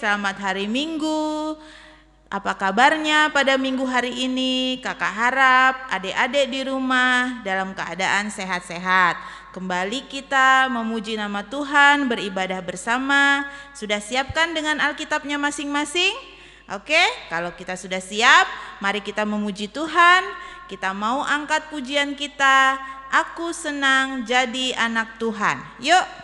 selamat hari Minggu. Apa kabarnya pada minggu hari ini? Kakak harap adik-adik di rumah dalam keadaan sehat-sehat. Kembali kita memuji nama Tuhan, beribadah bersama. Sudah siapkan dengan Alkitabnya masing-masing? Oke, kalau kita sudah siap, mari kita memuji Tuhan. Kita mau angkat pujian kita, Aku senang jadi anak Tuhan. Yuk.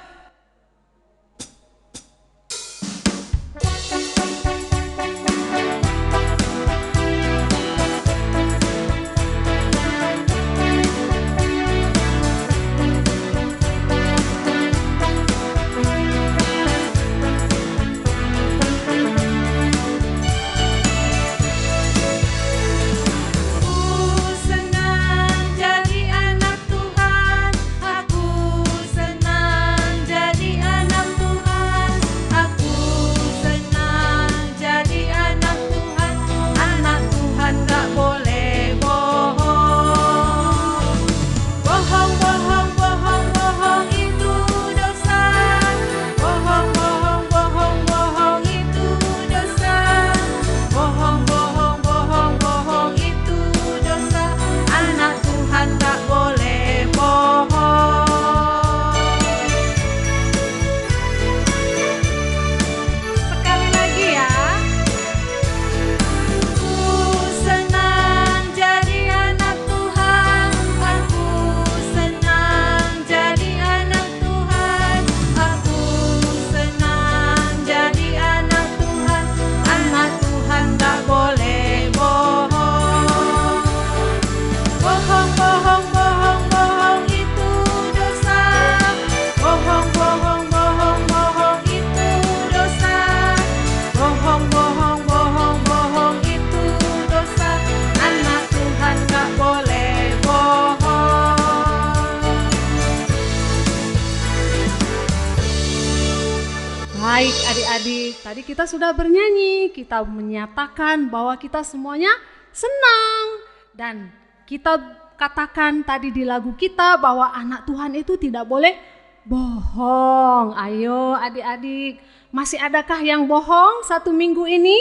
Baik adik-adik, tadi kita sudah bernyanyi, kita menyatakan bahwa kita semuanya senang. Dan kita katakan tadi di lagu kita bahwa anak Tuhan itu tidak boleh bohong. Ayo adik-adik, masih adakah yang bohong satu minggu ini?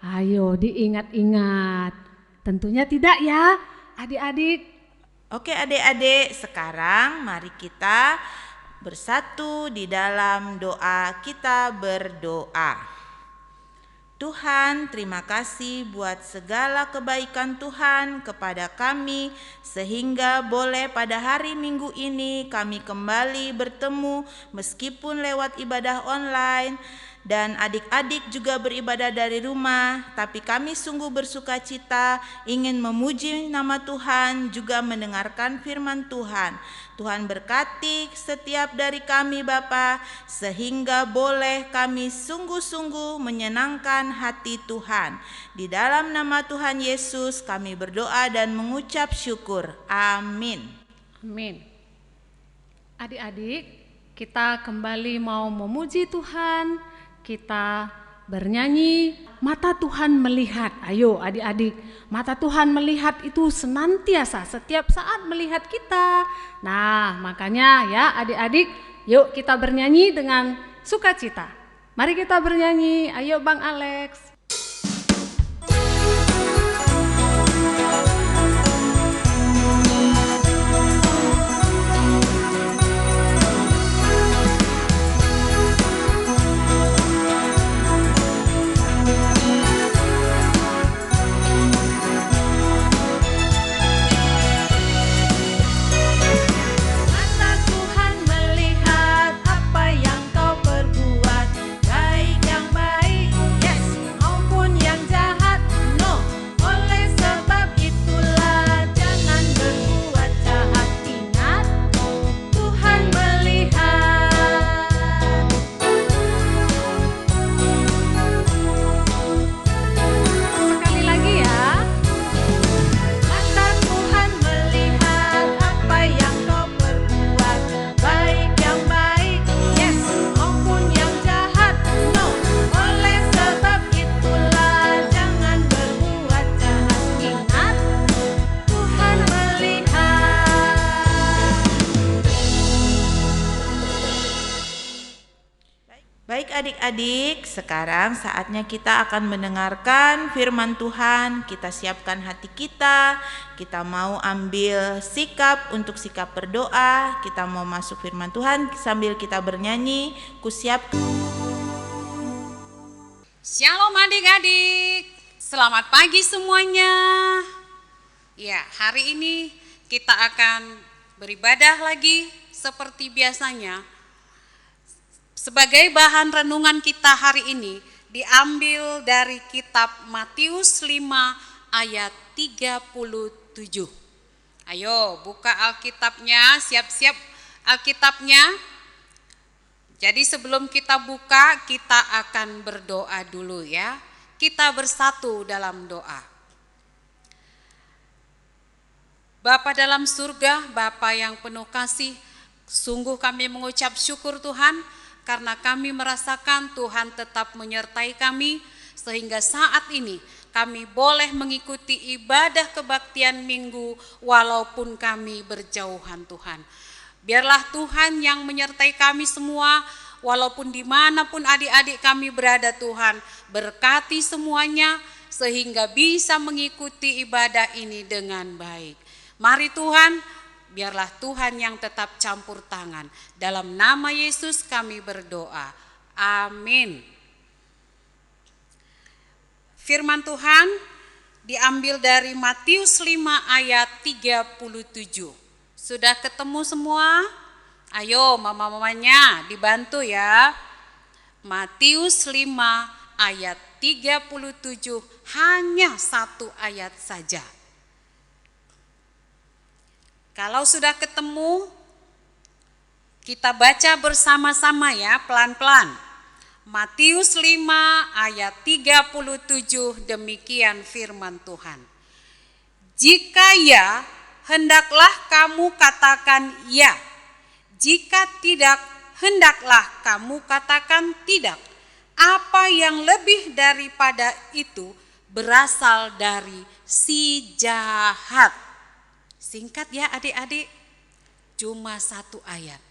Ayo diingat-ingat. Tentunya tidak ya adik-adik. Oke adik-adik, sekarang mari kita bersatu di dalam doa. Kita berdoa. Tuhan, terima kasih buat segala kebaikan Tuhan kepada kami, sehingga boleh pada hari Minggu ini kami kembali bertemu meskipun lewat ibadah online. Dan adik-adik juga beribadah dari rumah, tapi kami sungguh bersuka cita ingin memuji nama Tuhan, juga mendengarkan firman Tuhan. Tuhan berkati setiap dari kami Bapa, sehingga boleh kami sungguh-sungguh menyenangkan hati Tuhan. Di dalam nama Tuhan Yesus kami berdoa dan mengucap syukur. Amin. Amin. Adik-adik, kita kembali mau memuji Tuhan. Kita bernyanyi, mata Tuhan melihat. Ayo adik-adik, mata Tuhan melihat itu senantiasa, setiap saat melihat kita. Nah makanya ya adik-adik, yuk kita bernyanyi dengan sukacita. Mari kita bernyanyi, ayo Bang Alex. Apa yang kau perbuat, baik yang baik, yes. adik-adik, sekarang saatnya kita akan mendengarkan firman Tuhan. Kita siapkan hati kita mau ambil sikap untuk sikap berdoa, kita mau masuk firman Tuhan sambil kita bernyanyi. Kusiap. Shalom adik-adik, selamat pagi semuanya. Ya, hari ini kita akan beribadah lagi seperti biasanya. Sebagai bahan renungan kita hari ini diambil dari kitab Matius 5 ayat 37. Ayo buka Alkitabnya, siap-siap Alkitabnya. Jadi sebelum kita buka, kita akan berdoa dulu ya. Kita bersatu dalam doa. Bapa dalam surga, Bapa yang penuh kasih, sungguh kami mengucap syukur Tuhan, karena kami merasakan Tuhan tetap menyertai kami, sehingga saat ini kami boleh mengikuti ibadah kebaktian minggu walaupun kami berjauhan Tuhan. Biarlah Tuhan yang menyertai kami semua, walaupun dimanapun adik-adik kami berada Tuhan, berkati semuanya sehingga bisa mengikuti ibadah ini dengan baik. Mari Tuhan, biarlah Tuhan yang tetap campur tangan. Dalam nama Yesus kami berdoa. Amin. Firman Tuhan diambil dari Matius 5 ayat 37. Sudah ketemu semua? Ayo mama-mamanya dibantu ya. Matius 5 ayat 37, hanya satu ayat saja. Kalau sudah ketemu, kita baca bersama-sama ya, pelan-pelan. Matius 5 ayat 37, demikian firman Tuhan. Jika ya, hendaklah kamu katakan ya. Jika tidak, hendaklah kamu katakan tidak. Apa yang lebih daripada itu berasal dari si jahat. Singkat ya adik-adik, cuma satu ayat.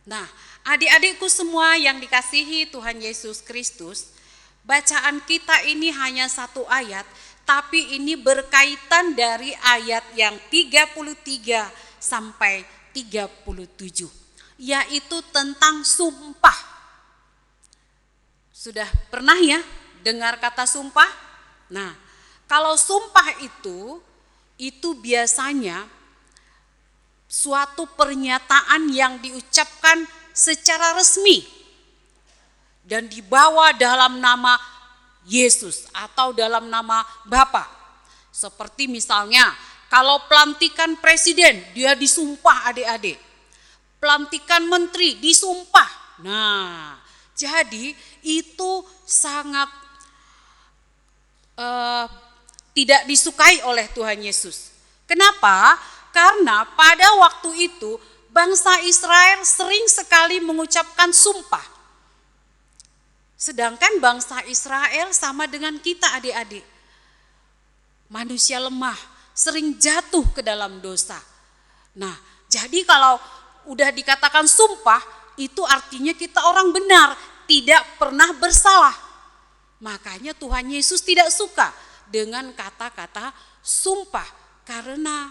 Nah, adik-adikku semua yang dikasihi Tuhan Yesus Kristus, bacaan kita ini hanya satu ayat, tapi ini berkaitan dari ayat yang 33 sampai 37, yaitu tentang sumpah. Sudah pernah ya dengar kata sumpah? Nah, kalau sumpah itu biasanya suatu pernyataan yang diucapkan secara resmi dan dibawa dalam nama Yesus atau dalam nama Bapa. Seperti misalnya kalau pelantikan presiden dia disumpah adik-adik. Pelantikan menteri disumpah. Nah, jadi itu sangat tidak disukai oleh Tuhan Yesus. Kenapa? Karena pada waktu itu bangsa Israel sering sekali mengucapkan sumpah. Sedangkan bangsa Israel sama dengan kita adik-adik. Manusia lemah, sering jatuh ke dalam dosa. Nah, jadi kalau udah dikatakan sumpah, itu artinya kita orang benar, tidak pernah bersalah. Makanya Tuhan Yesus tidak suka dengan kata-kata sumpah, karena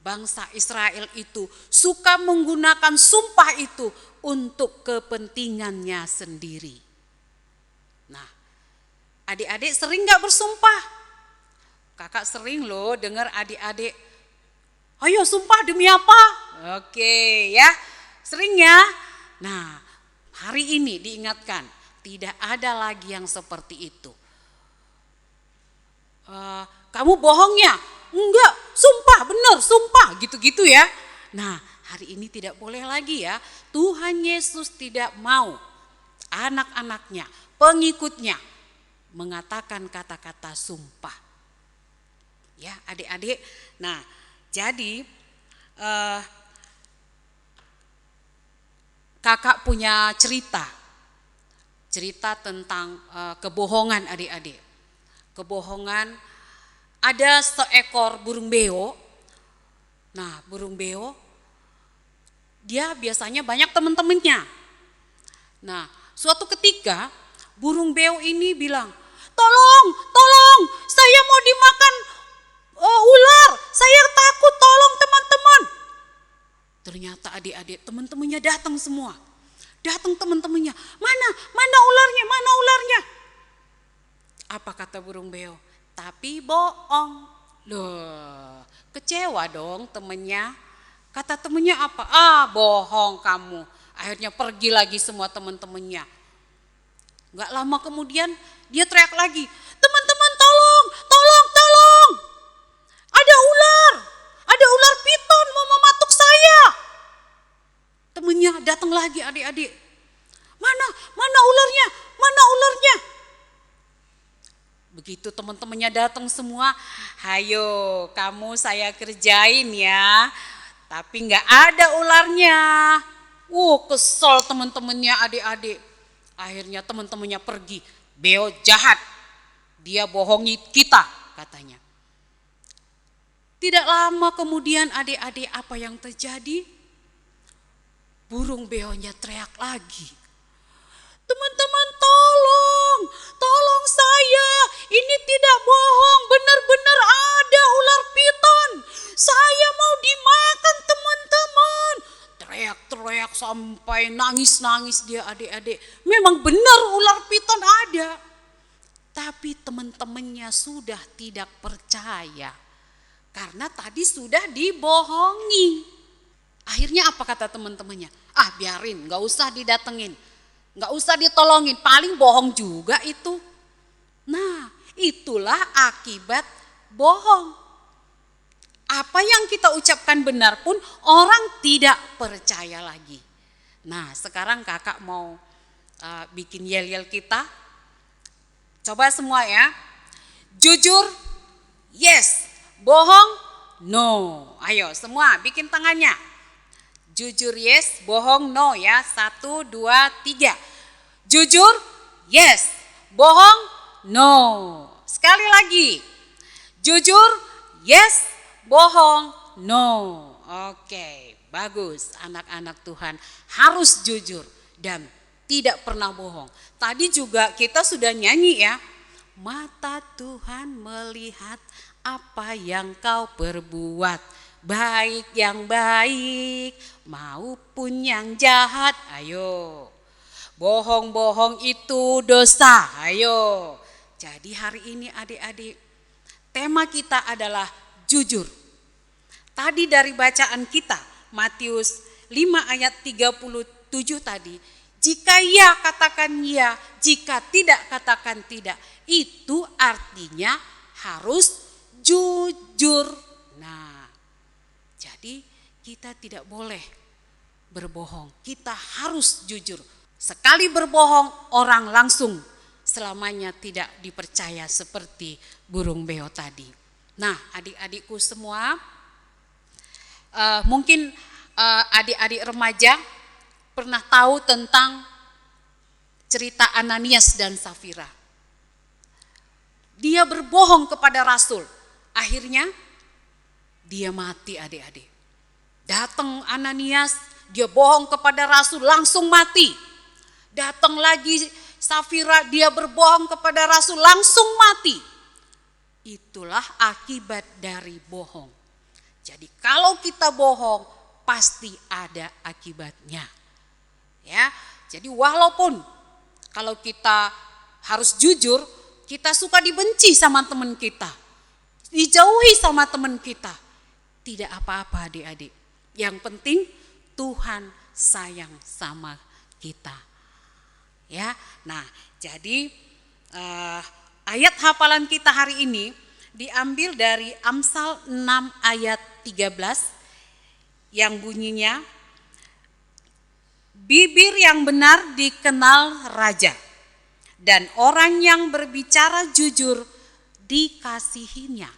bangsa Israel itu suka menggunakan sumpah itu untuk kepentingannya sendiri. Nah, adik-adik sering gak bersumpah? Kakak sering loh dengar adik-adik, ayo sumpah demi apa? Oke ya, sering ya. Nah, hari ini diingatkan, tidak ada lagi yang seperti itu. Kamu bohong ya? Enggak, sumpah benar, sumpah gitu-gitu ya. Nah, hari ini tidak boleh lagi ya. Tuhan Yesus tidak mau anak-anaknya, pengikutnya mengatakan kata-kata sumpah. Ya adik-adik, nah jadi kakak punya cerita tentang kebohongan adik-adik. Kebohongan, ada seekor burung beo. Nah, burung beo dia biasanya banyak teman-temannya. Nah, suatu ketika burung beo ini bilang, tolong, saya mau dimakan ular, saya takut, tolong teman-teman. Ternyata adik-adik teman-temannya datang semua. Datang teman-temannya, mana ularnya. Apa kata burung beo? Tapi bohong. Loh, kecewa dong temennya. Kata temennya apa? Bohong kamu. Akhirnya pergi lagi semua teman-temannya. Gak lama kemudian dia teriak lagi, teman-teman tolong. Ada ular piton mau mematuk saya. Temennya datang lagi, adik-adik. Mana ularnya? Begitu teman-temannya datang semua, hayo kamu saya kerjain ya. Tapi gak ada ularnya. Kesel teman-temannya adik-adik. Akhirnya teman-temannya pergi. Beo jahat, dia bohongi kita katanya. Tidak lama kemudian adik-adik apa yang terjadi? Burung beonya teriak lagi. Teman-teman tolong saya, ini tidak bohong, benar-benar ada ular piton. Saya mau dimakan teman-teman. Teriak-teriak sampai nangis-nangis dia adik-adik. Memang benar ular piton ada. Tapi teman-temannya sudah tidak percaya. Karena tadi sudah dibohongi. Akhirnya apa kata teman-temannya? Biarin, gak usah didatengin. Gak usah ditolongin, paling bohong juga itu. Nah, itulah akibat bohong. Apa yang kita ucapkan benar pun orang tidak percaya lagi. Nah, sekarang kakak mau bikin yel-yel kita. Coba semua ya. Jujur, yes. Bohong, no. Ayo semua bikin tangannya. Jujur yes, bohong no ya. 1, 2, 3. Jujur, yes. Bohong, no. Sekali lagi. Jujur, yes. Bohong, no. Oke, bagus. Anak-anak Tuhan harus jujur dan tidak pernah bohong. Tadi juga kita sudah nyanyi ya. Mata Tuhan melihat apa yang kau perbuat, baik yang baik maupun yang jahat. Ayo, bohong-bohong itu dosa. Ayo, jadi hari ini adik-adik tema kita adalah jujur. Tadi dari bacaan kita Matius 5 ayat 37 tadi, jika ya katakan ya, jika tidak katakan tidak. Itu artinya harus jujur. Nah, jadi kita tidak boleh berbohong. Kita harus jujur. Sekali berbohong orang langsung selamanya tidak dipercaya seperti burung beo tadi. Nah, adik-adikku semua, mungkin adik-adik remaja pernah tahu tentang cerita Ananias dan Safira. Dia berbohong kepada Rasul. Akhirnya dia mati adik-adik. Datang Ananias, dia bohong kepada Rasul, langsung mati. Datang lagi Safira, dia berbohong kepada Rasul, langsung mati. Itulah akibat dari bohong. Jadi kalau kita bohong, pasti ada akibatnya. Ya, jadi walaupun kalau kita harus jujur, kita suka dibenci sama teman kita, dijauhi sama teman kita, tidak apa-apa adik-adik. Yang penting Tuhan sayang sama kita. Ya, nah jadi ayat hafalan kita hari ini diambil dari Amsal 6 ayat 13 yang bunyinya, bibir yang benar dikenal raja, dan orang yang berbicara jujur dikasihinya.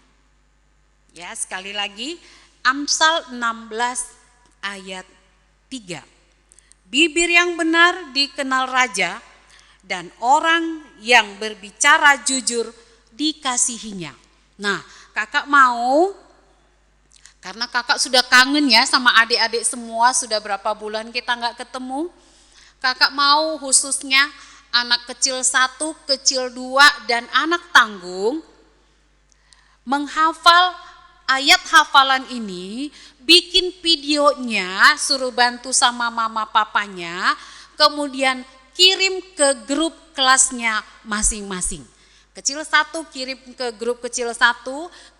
Ya, sekali lagi Amsal 16 ayat 3. Bibir yang benar dikenal raja, dan orang yang berbicara jujur dikasihinya. Nah, kakak mau, karena kakak sudah kangen ya sama adik-adik semua, sudah berapa bulan kita nggak ketemu. Kakak mau khususnya anak kecil 1, kecil 2, dan anak tanggung menghafal ayat hafalan ini, bikin videonya, suruh bantu sama mama papanya, kemudian kirim ke grup kelasnya masing-masing. Kecil 1 kirim ke grup kecil 1,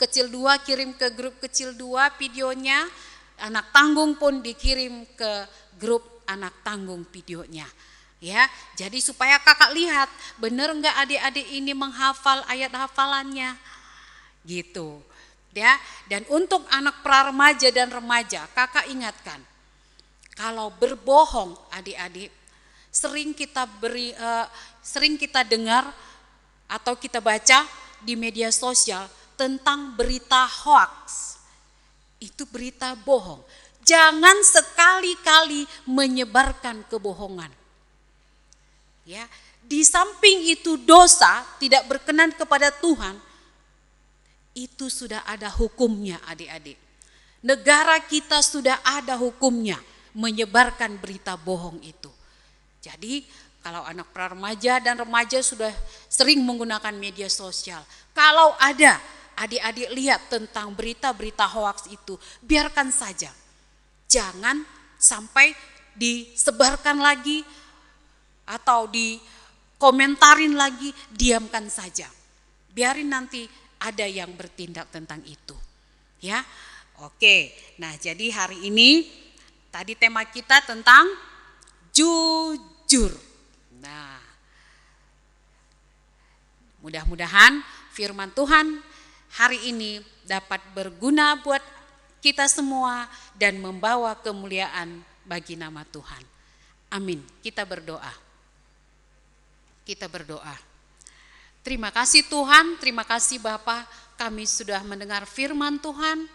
kecil 2 kirim ke grup kecil 2 videonya, anak tanggung pun dikirim ke grup anak tanggung videonya. Ya, jadi supaya kakak lihat benar enggak adik-adik ini menghafal ayat hafalannya. Gitu. Ya, dan untuk anak pra-remaja dan remaja, kakak ingatkan, kalau berbohong adik-adik, sering kita dengar atau kita baca di media sosial tentang berita hoax. Itu berita bohong. Jangan sekali-kali menyebarkan kebohongan. Ya, di samping itu dosa, tidak berkenan kepada Tuhan, itu sudah ada hukumnya adik-adik. Negara kita sudah ada hukumnya menyebarkan berita bohong itu. Jadi kalau anak pra-remaja dan remaja sudah sering menggunakan media sosial, kalau ada adik-adik lihat tentang berita-berita hoaks itu, biarkan saja. Jangan sampai disebarkan lagi atau dikomentarin lagi, diamkan saja. Biarin nanti ada yang bertindak tentang itu. Ya. Oke. Nah, jadi hari ini tadi tema kita tentang jujur. Nah, mudah-mudahan firman Tuhan hari ini dapat berguna buat kita semua dan membawa kemuliaan bagi nama Tuhan. Amin. Kita berdoa. Kita berdoa. Terima kasih Tuhan, terima kasih Bapa, kami sudah mendengar firman Tuhan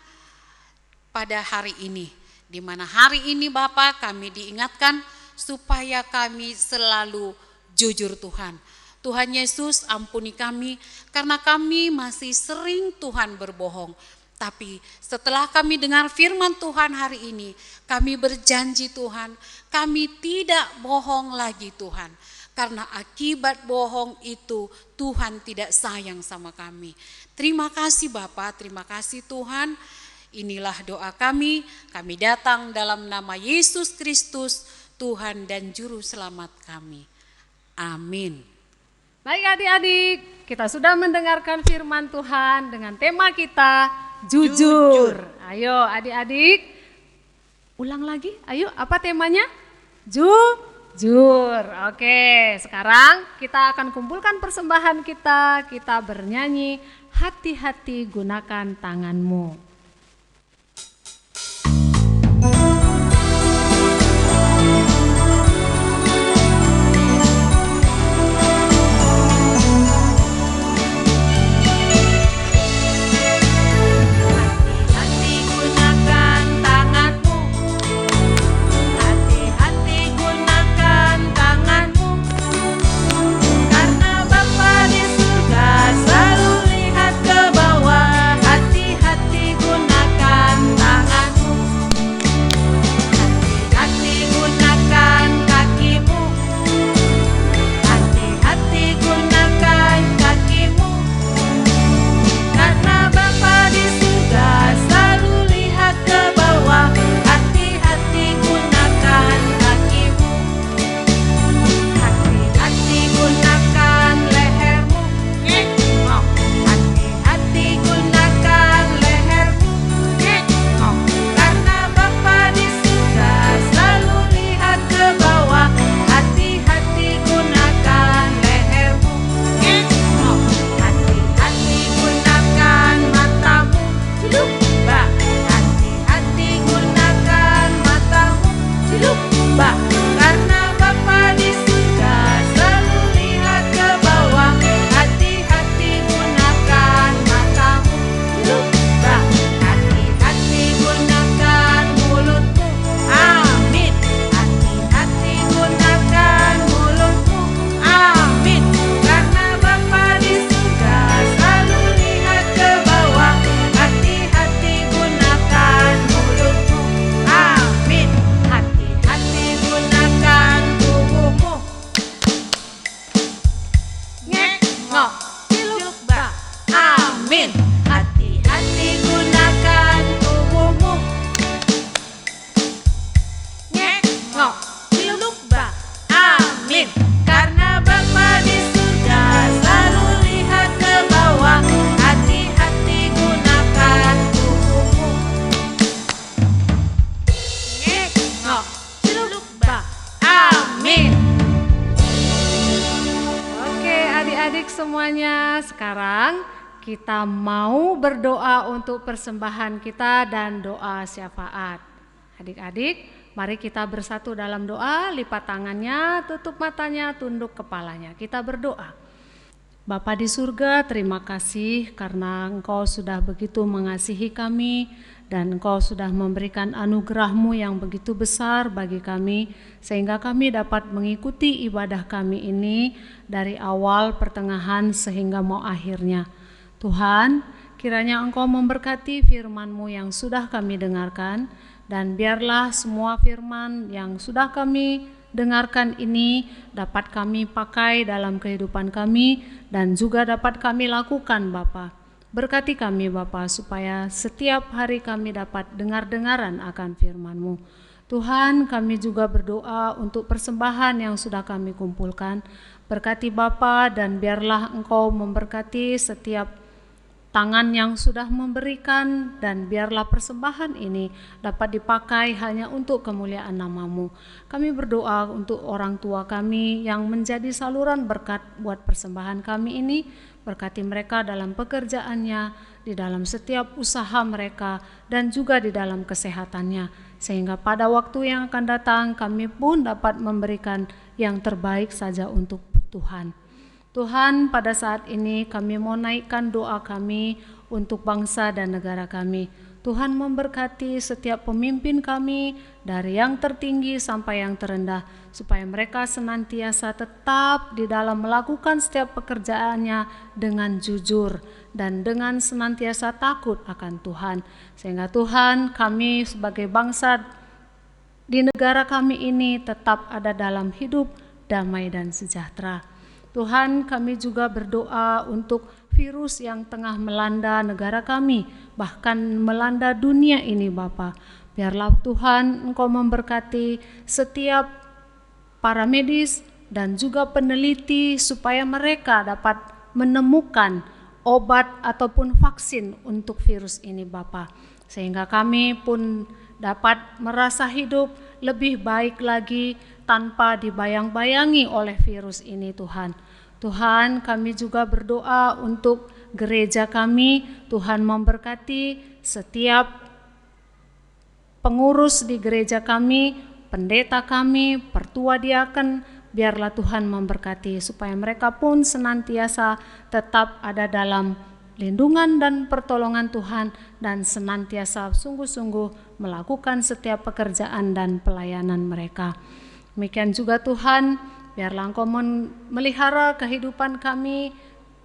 pada hari ini. Di mana hari ini Bapa kami diingatkan supaya kami selalu jujur Tuhan. Tuhan Yesus ampuni kami karena kami masih sering Tuhan berbohong. Tapi setelah kami dengar firman Tuhan hari ini, kami berjanji Tuhan, kami tidak bohong lagi Tuhan. Karena akibat bohong itu Tuhan tidak sayang sama kami. Terima kasih Bapa, terima kasih Tuhan. Inilah doa kami datang dalam nama Yesus Kristus, Tuhan dan Juru Selamat kami. Amin. Baik adik-adik, kita sudah mendengarkan firman Tuhan dengan tema kita jujur. Ayo adik-adik, ulang lagi, ayo apa temanya? Jujur. Oke, sekarang kita akan kumpulkan persembahan kita bernyanyi hati-hati gunakan tanganmu. Selalu lihat ke bawah, hati-hati Amin. Hati-hati gunakan tubuhmu. Ngek, ngok, ciluk, bak. Amin. Karena Bapa di surga selalu lihat ke bawah. Hati-hati gunakan tubuhmu. Ngek, ngok, ciluk, bak. Amin. Oke, adik-adik semuanya, sekarang kita mau berdoa untuk persembahan kita dan doa syafaat. Adik-adik, mari kita bersatu dalam doa, lipat tangannya, tutup matanya, tunduk kepalanya. Kita berdoa. Bapa di surga, terima kasih karena Engkau sudah begitu mengasihi kami dan Engkau sudah memberikan anugerah-Mu yang begitu besar bagi kami sehingga kami dapat mengikuti ibadah kami ini dari awal, pertengahan, sehingga mau akhirnya. Tuhan, kiranya Engkau memberkati firman-Mu yang sudah kami dengarkan dan biarlah semua firman yang sudah kami dengarkan ini dapat kami pakai dalam kehidupan kami dan juga dapat kami lakukan Bapa. Berkati kami Bapa supaya setiap hari kami dapat dengar-dengaran akan firman-Mu. Tuhan, kami juga berdoa untuk persembahan yang sudah kami kumpulkan. Berkati Bapa dan biarlah Engkau memberkati setiap tangan yang sudah memberikan dan biarlah persembahan ini dapat dipakai hanya untuk kemuliaan nama-Mu. Kami berdoa untuk orang tua kami yang menjadi saluran berkat buat persembahan kami ini. Berkati mereka dalam pekerjaannya, di dalam setiap usaha mereka dan juga di dalam kesehatannya. Sehingga pada waktu yang akan datang kami pun dapat memberikan yang terbaik saja untuk Tuhan. Tuhan, pada saat ini kami mau naikkan doa kami untuk bangsa dan negara kami. Tuhan memberkati setiap pemimpin kami dari yang tertinggi sampai yang terendah, supaya mereka senantiasa tetap di dalam melakukan setiap pekerjaannya dengan jujur dan dengan senantiasa takut akan Tuhan. Sehingga Tuhan, kami sebagai bangsa di negara kami ini tetap ada dalam hidup damai dan sejahtera. Tuhan, kami juga berdoa untuk virus yang tengah melanda negara kami, bahkan melanda dunia ini Bapa. Biarlah Tuhan Engkau memberkati setiap para medis dan juga peneliti supaya mereka dapat menemukan obat ataupun vaksin untuk virus ini Bapa. Sehingga kami pun dapat merasa hidup lebih baik lagi tanpa dibayang-bayangi oleh virus ini Tuhan. Tuhan, kami juga berdoa untuk gereja kami. Tuhan memberkati setiap pengurus di gereja kami, pendeta kami, pertua diaken. Biarlah Tuhan memberkati supaya mereka pun senantiasa tetap ada dalam lindungan dan pertolongan Tuhan dan senantiasa sungguh-sungguh melakukan setiap pekerjaan dan pelayanan mereka. Demikian juga Tuhan, biarlah Engkau memelihara kehidupan kami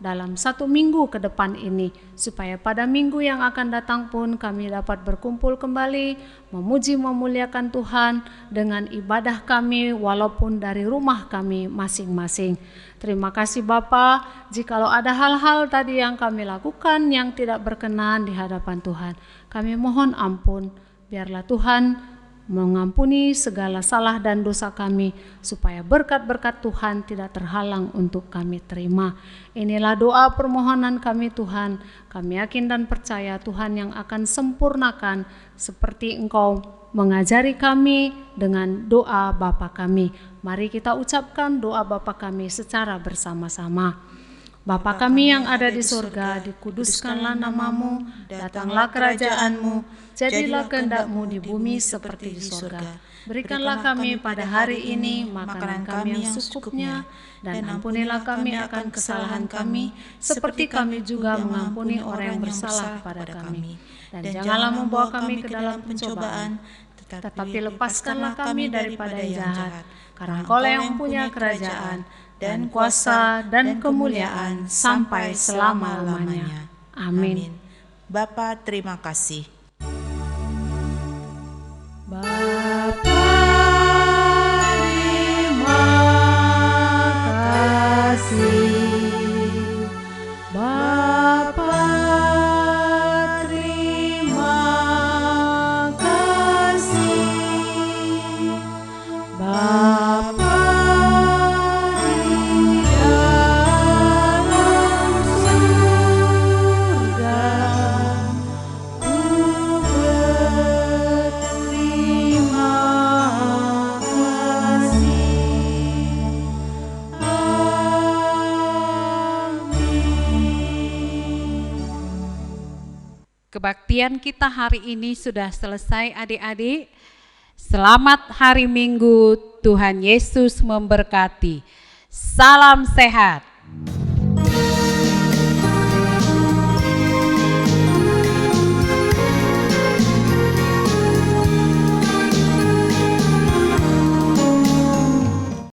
dalam 1 minggu ke depan ini, supaya pada minggu yang akan datang pun kami dapat berkumpul kembali, memuji memuliakan Tuhan dengan ibadah kami walaupun dari rumah kami masing-masing. Terima kasih Bapa, jikalau ada hal-hal tadi yang kami lakukan yang tidak berkenan di hadapan Tuhan, kami mohon ampun. Biarlah Tuhan mengampuni segala salah dan dosa kami, supaya berkat-berkat Tuhan tidak terhalang untuk kami terima. Inilah doa permohonan kami Tuhan. Kami yakin dan percaya Tuhan yang akan sempurnakan seperti Engkau mengajari kami dengan doa Bapa kami. Mari kita ucapkan doa Bapa kami secara bersama-sama. Bapa kami yang ada di surga, dikuduskanlah nama-Mu, datanglah kerajaan-Mu, jadilah kehendak-Mu di bumi seperti di surga. Berikanlah kami pada hari ini makanan kami yang secukupnya, dan ampunilah kami akan kesalahan kami, seperti kami juga mengampuni orang yang bersalah kepada kami. Dan janganlah membawa kami ke dalam pencobaan, tetapi lepaskanlah kami daripada yang jahat, karena Engkau yang punya kerajaan dan kuasa dan kemuliaan sampai selama-lamanya. Amin. Bapa, terima kasih. Bapa, terima kasih. Bapa, Kebaktian kita hari ini sudah selesai adik-adik. Selamat hari Minggu, Tuhan Yesus memberkati. Salam sehat.